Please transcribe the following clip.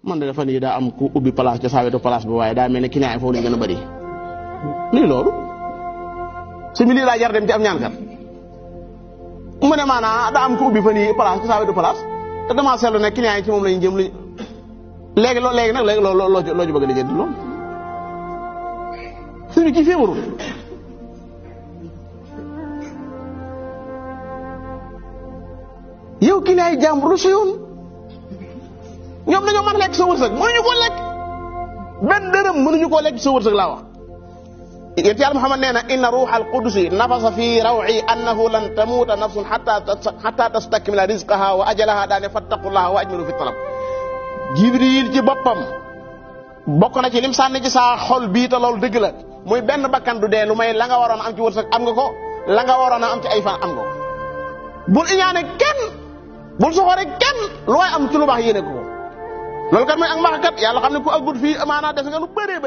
man de dafa nii daa am ku ubbi place ca saa wetu place bi waaye daa mel ne client yi foofu lañ gën a bëri lii loolu si mi lii laa jar dem ci am ñaankat mu ne maanaa daa am ku ubbi fa nii place ca saa wetu place te damaa seetlu ne client yi ci moom lañu jëm léegi nag loo ci bëgg a lijjanti loolu suñu kii feebarul yow client yi jàmbur si yoon ñoom dañoo mën a lekk sa wërsëg mënuñu koo lekk benn dërëm mënuñu koo lekk sa wërsëg laa wax yéen yàlla Muhammad nee na inna ruuxal qudusi nafasa fi raw'i annahu lan tamuuta nafsun hatta tastakmila rizqaha wa ajalaha daane fattaqullaha wa ajmilu fi talab Jibril ci boppam bokk na ci lim sànni ci saa xol bii te loolu dëgg la muy benn bakkan du dee lu may la nga waroon am ci wërsëg am nga ko la nga waroon a am ci ay fan am nga ko bul iñaane kenn bul soxore kenn lu waay am ci lu baax yéene ko loolu kat mooy ak mbaax kat yàlla xam ne ku aggut fii amaanaa def nga lu bëree